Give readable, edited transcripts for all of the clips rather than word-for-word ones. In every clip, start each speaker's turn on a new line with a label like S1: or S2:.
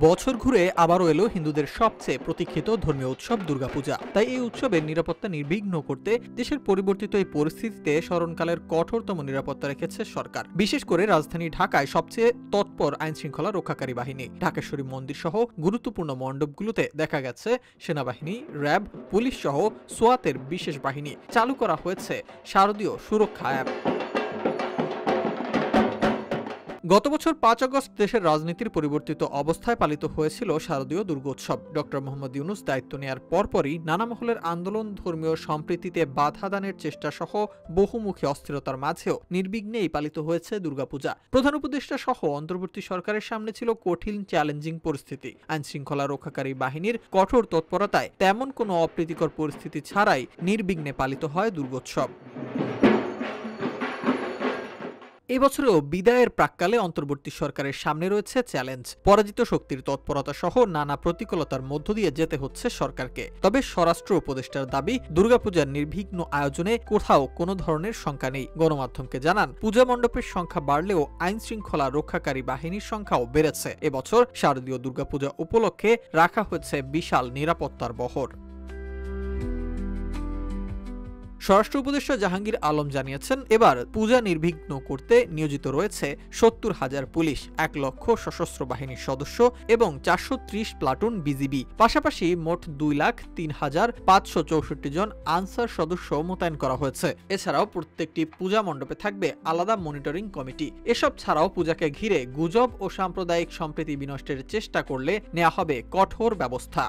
S1: বছর ঘুরে আবারও এলো হিন্দুদের সবচেয়ে প্রতীক্ষিত ধর্মীয় উৎসব দুর্গাপূজা। তাই এই উৎসবের নিরাপত্তা নির্বিঘ্ন করতে দেশের পরিবর্তিত এই পরিস্থিতিতে স্মরণকালের কঠোরতম নিরাপত্তা রেখেছে সরকার। বিশেষ করে রাজধানী ঢাকায় সবচেয়ে তৎপর আইন শৃঙ্খলা রক্ষাকারী বাহিনী। ঢাকেশ্বরী মন্দির সহ গুরুত্বপূর্ণ মণ্ডপগুলোতে দেখা গেছে সেনাবাহিনী, র্যাব, পুলিশ সহ সোয়াতের বিশেষ বাহিনী। চালু করা হয়েছে শারদীয় সুরক্ষা অ্যাপ। গত বছর ৫ আগস্ট দেশের রাজনীতির পরিবর্তিত অবস্থায় পালিত হয়েছিল শারদীয় দুর্গোৎসব। ডক্টর মোহাম্মদ ইউনূস দায়িত্ব নেয়ার পরপরই নানা মহলের আন্দোলন, ধর্মীয় সম্প্রীতিতে বাধা দানের চেষ্টা সহ বহুমুখী অস্থিরতার মাঝেও নির্বিঘ্নেই পালিত হয়েছে দুর্গাপূজা। প্রধান উপদেষ্টা সহ অন্তর্বর্তী সরকারের সামনে ছিল কঠিন চ্যালেঞ্জিং পরিস্থিতি। আইন শৃঙ্খলা রক্ষাকারী বাহিনীর কঠোর তৎপরতায় তেমন কোনো অপ্রীতিকর পরিস্থিতি ছাড়াই নির্বিঘ্নে পালিত হয় দুর্গোৎসব। এবছরেও বিদায়ের প্রাক্কালে অন্তর্বর্তী সরকারের সামনে রয়েছে চ্যালেঞ্জ। পরাজিত শক্তির তৎপরতা সহ নানা প্রতিকূলতার মধ্য দিয়ে যেতে হচ্ছে সরকারকে। তবে স্বরাষ্ট্র উপদেষ্টার দাবি, দুর্গাপূজার নির্বিঘ্ন আয়োজনে কোথাও কোনো ধরনের শঙ্কা নেই। গণমাধ্যমকে জানান, পূজা মণ্ডপের সংখ্যা বাড়লেও আইন শৃঙ্খলা রক্ষাকারী বাহিনীর সংখ্যাও বেড়েছে। এবছর শারদীয় দুর্গাপূজা উপলক্ষে রাখা হয়েছে বিশাল নিরাপত্তার বহর। স্বরাষ্ট্র উপদেষ্টা জাহাঙ্গীর আলম জানিয়েছেন, এবার পূজা নির্বিঘ্ন করতে নিয়োজিত রয়েছে ৭০,০০০ পুলিশ, ১ লক্ষ সশস্ত্র বাহিনীর সদস্য এবং ৪৩০ প্লাটুন বিজিবি। পাশাপাশি মোট ২,০৩,৫৬৪ জন আনসার সদস্য মোতায়েন করা হয়েছে। এছাড়াও প্রত্যেকটি পূজা মণ্ডপে থাকবে আলাদা মনিটরিং কমিটি। এসব ছাড়াও পূজাকে ঘিরে গুজব ও সাম্প্রদায়িক সম্প্রীতি বিনষ্টের চেষ্টা করলে নেওয়া হবে কঠোর ব্যবস্থা।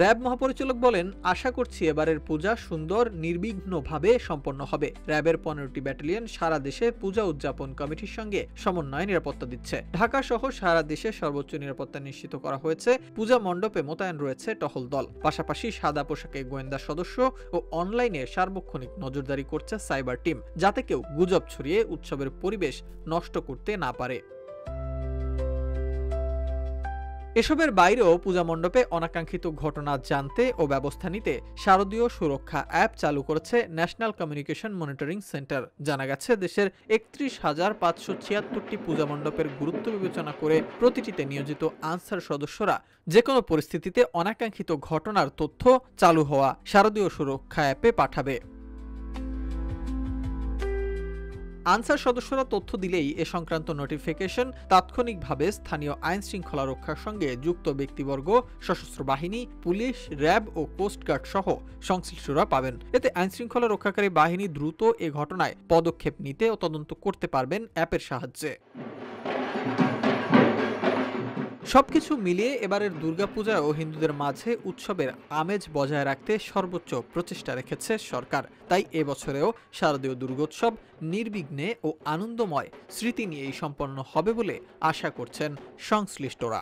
S1: র্যাব মহাপরিচালক বলেন, আশা করছি এবারের পূজা সুন্দর নির্বিঘ্নভাবে সম্পন্ন হবে। র্যাবের ১৫টি ব্যাটালিয়ন সারা দেশে পূজা উদযাপন কমিটির সঙ্গে সমন্বয়ে নিরাপত্তা দিচ্ছে। ঢাকা সহ সারা দেশে সর্বোচ্চ নিরাপত্তা নিশ্চিত করা হয়েছে। পূজা মণ্ডপে মোতায়েন রয়েছে টহল দল। পাশাপাশি সাদা পোশাকে গোয়েন্দা সদস্য ও অনলাইনে সার্বক্ষণিক নজরদারি করছে সাইবার টিম, যাতে কেউ গুজব ছড়িয়ে উৎসবের পরিবেশ নষ্ট করতে না পারে। এসবের বাইরেও পূজা মণ্ডপে অনাকাঙ্ক্ষিত ঘটনা জানতে ও ব্যবস্থা নিতে শারদীয় সুরক্ষা অ্যাপ চালু করেছে ন্যাশনাল কমিউনিকেশন মনিটরিং সেন্টার। জানা গেছে, দেশের ৩১,৫৭৬টি পূজা মণ্ডপের গুরুত্ব বিবেচনা করে প্রতিটিতে নিয়োজিত আনসার সদস্যরা যেকোনো পরিস্থিতিতে অনাকাঙ্ক্ষিত ঘটনার তথ্য চালু হওয়া শারদীয় সুরক্ষা অ্যাপে পাঠাবে। আনসার সদস্যরা তথ্য দিলেই এ সংক্রান্ত নোটিফিকেশন তাৎক্ষণিকভাবে স্থানীয় আইন শৃঙ্খলা রক্ষার সঙ্গে যুক্ত ব্যক্তিবর্গ, সশস্ত্র বাহিনী, পুলিশ, র্যাব ও কোস্টগার্ড সহ সংশ্লিষ্টরা পাবেন। এতে আইন শৃঙ্খলা রক্ষাকারী বাহিনী দ্রুত এ ঘটনায় পদক্ষেপ নিতে ও তদন্ত করতে পারবেন অ্যাপের সাহায্যে। সবকিছু মিলিয়ে এবারের দুর্গাপূজাও হিন্দুদের মাঝে উৎসবের আমেজ বজায় রাখতে সর্বোচ্চ প্রচেষ্টা রেখেছে সরকার। তাই এবছরেও শারদীয় দুর্গোৎসব নির্বিঘ্নে ও আনন্দময় স্মৃতি নিয়েই সম্পন্ন হবে বলে আশা করছেন সংশ্লিষ্টরা।